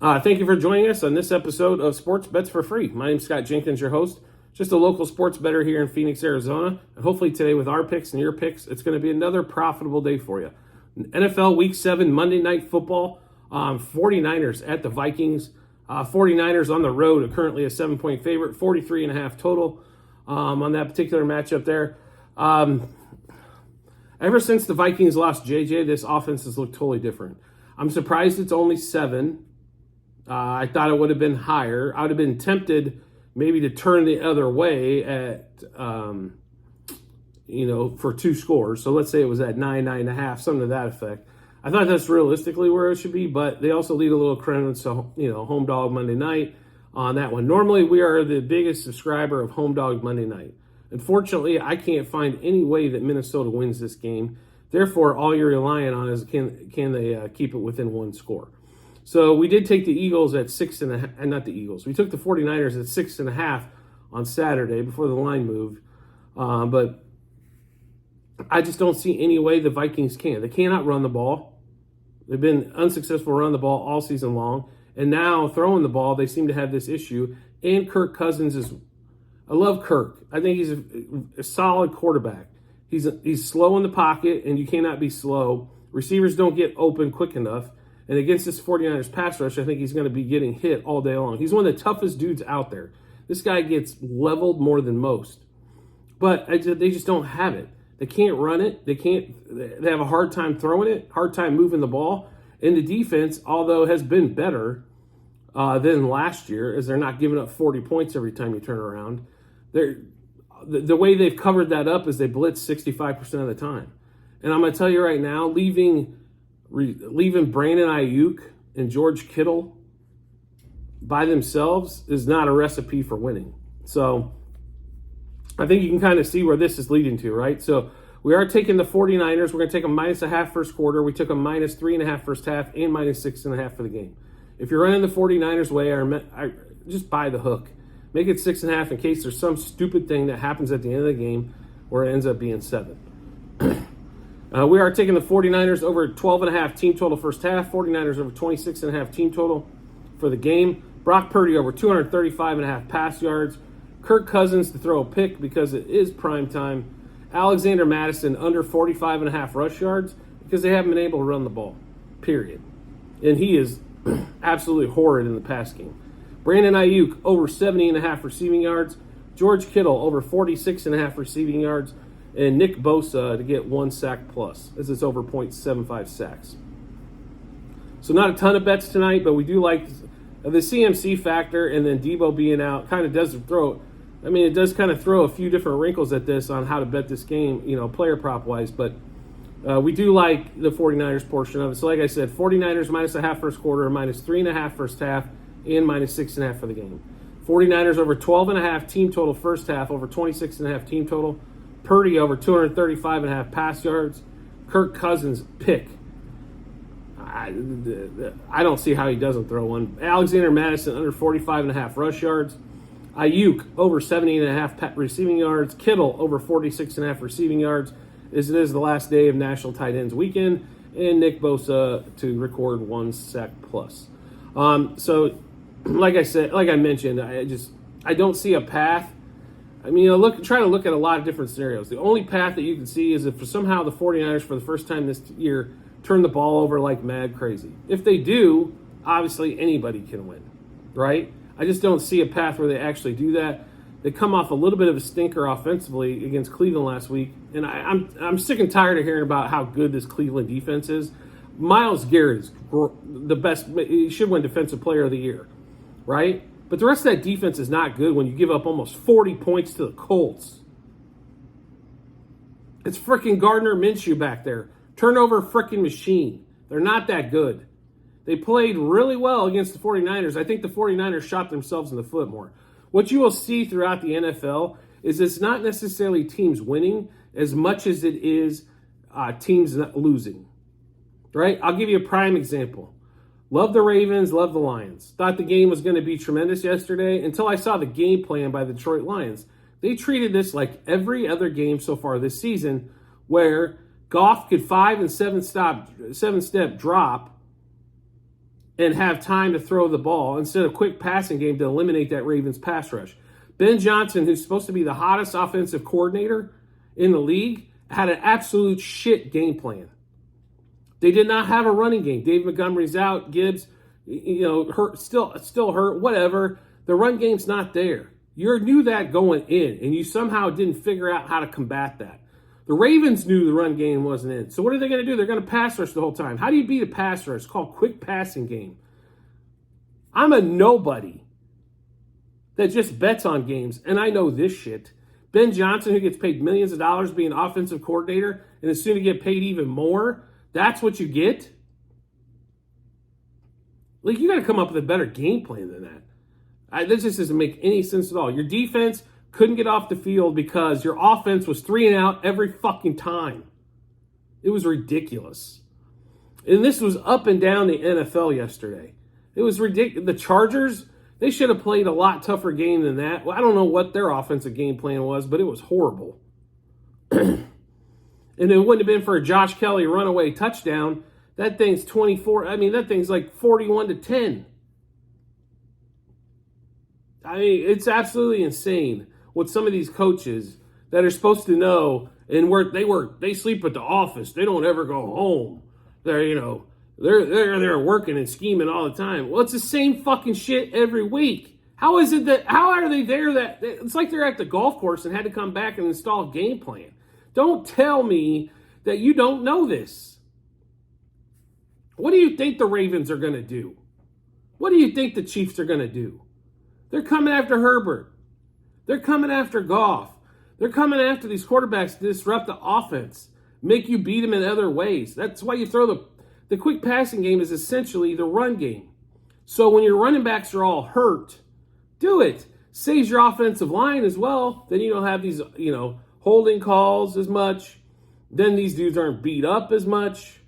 Thank you for joining us on this episode of Sports Bets for Free. My name is Scott Jenkins, your host, just a local sports bettor here in Phoenix, Arizona. And hopefully today with our picks and your picks, it's going to be another profitable day for you. NFL Week 7, Monday Night Football, 49ers at the Vikings. 49ers on the road are currently a 7-point favorite, 43.5 total on that particular matchup there. Ever since the Vikings lost JJ, this offense has looked totally different. I'm surprised it's only 7. I thought it would have been higher. I would have been tempted maybe to turn the other way at, for 2 scores. So let's say it was at 9.5, something to that effect. I thought that's realistically where it should be, but they also lead a little credence to, home dog Monday night on that one. Normally, we are the biggest subscriber of home dog Monday night. Unfortunately, I can't find any way that Minnesota wins this game. Therefore, all you're relying on is can they keep it within 1 score. So we did take the Eagles at 6.5, and not the Eagles. We took the 49ers at 6.5 on Saturday before the line moved. But I just don't see any way the Vikings can. They cannot run the ball. They've been unsuccessful running the ball all season long. And now throwing the ball, they seem to have this issue. And Kirk Cousins is, I love Kirk. I think he's a solid quarterback. He's slow in the pocket, and you cannot be slow. Receivers don't get open quick enough. And against this 49ers pass rush, I think he's going to be getting hit all day long. He's one of the toughest dudes out there. This guy gets leveled more than most. But they just don't have it. They can't run it. They have a hard time throwing it, hard time moving the ball. And the defense, although has been better than last year, as they're not giving up 40 points every time you turn around, the way they've covered that up is they blitz 65% of the time. And I'm going to tell you right now, leaving Brandon Ayuk and George Kittle by themselves is not a recipe for winning. So I think you can kind of see where this is leading to, right? So we are taking the 49ers. We're going to take a -0.5 first quarter. We took a -3.5 first half and -6.5 for the game. If you're running the 49ers way, I just buy the hook. Make it 6.5 in case there's some stupid thing that happens at the end of the game where it ends up being 7. We are taking the 49ers over 12.5 team total first half. 49ers over 26.5 team total for the game. Brock Purdy over 235.5 pass yards. Kirk Cousins to throw a pick because it is prime time. Alexander Mattison under 45.5 rush yards because they haven't been able to run the ball, period. And he is absolutely horrid in the pass game. Brandon Ayuk over 70.5 receiving yards. George Kittle over 46.5 receiving yards. And Nick Bosa to get 1 sack plus, as it's over 0.75 sacks. So not a ton of bets tonight, but we do like the CMC factor, and then Debo being out kind of does throw. I mean, it does kind of throw a few different wrinkles at this on how to bet this game, player prop wise. But we do like the 49ers portion of it. So like I said, 49ers -0.5 first quarter, -3.5 first half, and -6.5 for the game. 49ers over 12.5 team total first half, over 26.5 team total. Purdy over 235.5 pass yards. Kirk Cousins pick. I don't see how he doesn't throw one. Alexander Mattison under 45.5 rush yards. Ayuk over 70.5 receiving yards. Kittle over 46.5 receiving yards, as it is the last day of National Tight Ends Weekend. And Nick Bosa to record 1 sack plus. So, like I mentioned, I don't see a path. I mean, try to look at a lot of different scenarios. The only path that you can see is if somehow the 49ers, for the first time this year, turn the ball over like mad crazy. If they do, obviously anybody can win, right? I just don't see a path where they actually do that. They come off a little bit of a stinker offensively against Cleveland last week, and I'm sick and tired of hearing about how good this Cleveland defense is. Myles Garrett is the best. He should win Defensive Player of the Year, right? But the rest of that defense is not good when you give up almost 40 points to the Colts. It's freaking Gardner Minshew back there. Turnover freaking machine. They're not that good. They played really well against the 49ers. I think the 49ers shot themselves in the foot more. What you will see throughout the NFL is it's not necessarily teams winning as much as it is teams losing. Right? I'll give you a prime example. Love the Ravens, love the Lions. Thought the game was going to be tremendous yesterday until I saw the game plan by the Detroit Lions. They treated this like every other game so far this season where Goff could 5 and 7 step drop and have time to throw the ball instead of quick passing game to eliminate that Ravens pass rush. Ben Johnson, who's supposed to be the hottest offensive coordinator in the league, had an absolute shit game plan. They did not have a running game. Dave Montgomery's out. Gibbs, hurt, still hurt, whatever. The run game's not there. You knew that going in, and you somehow didn't figure out how to combat that. The Ravens knew the run game wasn't in. So what are they going to do? They're going to pass rush the whole time. How do you beat a pass rush? It's called quick passing game. I'm a nobody that just bets on games, and I know this shit. Ben Johnson, who gets paid millions of dollars being offensive coordinator and is soon to get paid even more, that's what you get? Like, you got to come up with a better game plan than that. This just doesn't make any sense at all. Your defense couldn't get off the field because your offense was 3 and out every fucking time. It was ridiculous. And this was up and down the NFL yesterday. It was ridiculous. The Chargers, they should have played a lot tougher game than that. Well, I don't know what their offensive game plan was, but it was horrible. And it wouldn't have been for a Josh Kelly runaway touchdown. That thing's 24. I mean, that thing's like 41-10. I mean, it's absolutely insane what some of these coaches that are supposed to know and they sleep at the office. They don't ever go home. They're there working and scheming all the time. Well, it's the same fucking shit every week. How are they there that it's like they're at the golf course and had to come back and install a game plan? Don't tell me that you don't know this. What do you think the Ravens are going to do? What do you think the Chiefs are going to do? They're coming after Herbert. They're coming after Goff. They're coming after these quarterbacks to disrupt the offense, make you beat them in other ways. That's why you throw the quick passing game is essentially the run game. So when your running backs are all hurt, do it. Saves your offensive line as well. Then you don't have these, holding calls as much. Then these dudes aren't beat up as much.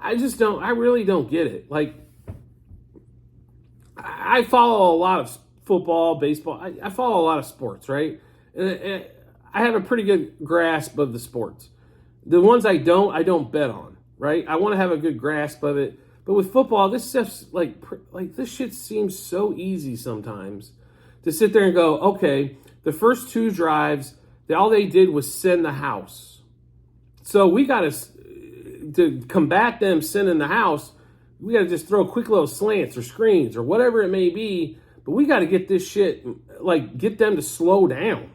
I really don't get it. Like, I follow a lot of football, baseball. I follow a lot of sports, right? And I have a pretty good grasp of the sports. The ones I don't bet on, right? I want to have a good grasp of it. But with football, this stuff's like this shit seems so easy sometimes to sit there and go, okay, the first 2 drives, all they did was send the house. So we got to combat them sending the house. We got to just throw quick little slants or screens or whatever it may be. But we got to get this shit, get them to slow down.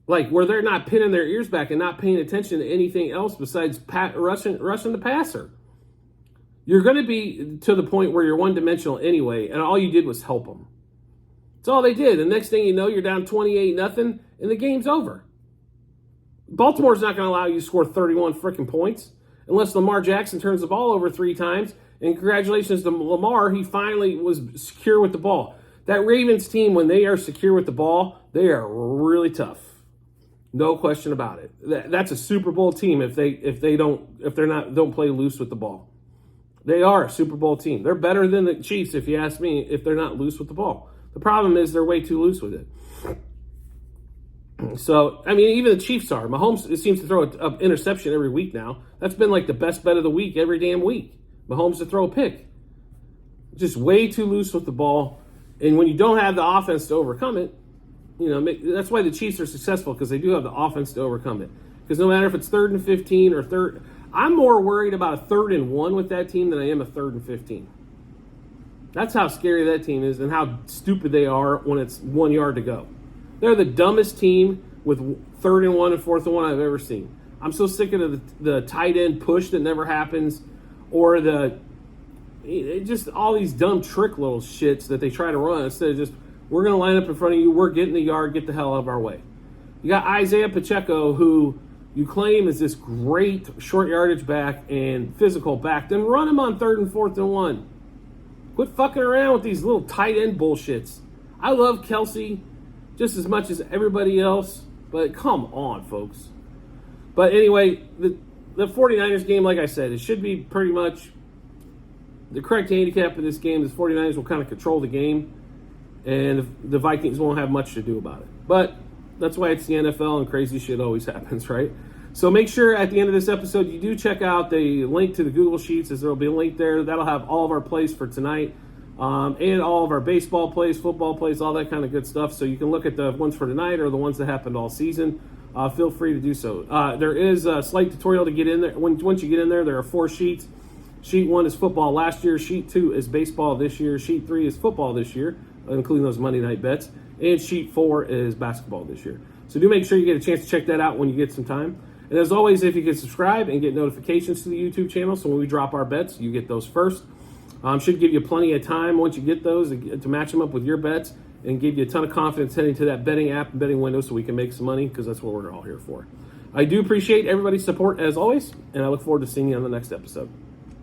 Like, where they're not pinning their ears back and not paying attention to anything else besides rushing the passer. You're going to be to the point where you're one-dimensional anyway, and all you did was help them. That's all they did. The next thing you know, you're down 28-0, and the game's over. Baltimore's not going to allow you to score 31 freaking points unless Lamar Jackson turns the ball over 3 times. And congratulations to Lamar, he finally was secure with the ball. That Ravens team, when they are secure with the ball, they are really tough. No question about it. That's a Super Bowl team if they don't play loose with the ball. They are a Super Bowl team. They're better than the Chiefs, if you ask me, if they're not loose with the ball. The problem is they're way too loose with it. So, I mean, even the Chiefs are. Mahomes seems to throw an interception every week now. That's been like the best bet of the week every damn week. Mahomes to throw a pick. Just way too loose with the ball. And when you don't have the offense to overcome it, that's why the Chiefs are successful, because they do have the offense to overcome it. Because no matter if it's 3rd and 15 or third, I'm more worried about a 3rd and 1 with that team than I am a 3rd and 15. That's how scary that team is and how stupid they are when it's 1 yard to go. They're the dumbest team with 3rd and 1 and 4th and 1 I've ever seen. I'm so sick of the tight end push that never happens, or just all these dumb trick little shits that they try to run instead of just, we're going to line up in front of you, we're getting the yard, get the hell out of our way. You got Isaiah Pacheco, who you claim is this great short yardage back and physical back, then run him on 3rd and 4th and 1. Quit fucking around with these little tight end bullshits. I love Kelsey just as much as everybody else, but come on, folks. But anyway, the 49ers game, like I said, it should be pretty much the correct handicap of this game. The 49ers will kind of control the game, and the Vikings won't have much to do about it. But that's why it's the NFL and crazy shit always happens, right? So make sure at the end of this episode you do check out the link to the Google Sheets, as there will be a link there. That'll have all of our plays for tonight, and all of our baseball plays, football plays, all that kind of good stuff. So you can look at the ones for tonight or the ones that happened all season. Feel free to do so. There is a slight tutorial to get in there. Once you get in there are 4 sheets. Sheet 1 is football last year. Sheet 2 is baseball this year. Sheet 3 is football this year, including those Monday night bets. And sheet 4 is basketball this year. So do make sure you get a chance to check that out when you get some time. And as always, if you can subscribe and get notifications to the YouTube channel, so when we drop our bets, you get those first. Should give you plenty of time once you get those to match them up with your bets and give you a ton of confidence heading to that betting app and betting window so we can make some money, because that's what we're all here for. I do appreciate everybody's support as always, and I look forward to seeing you on the next episode.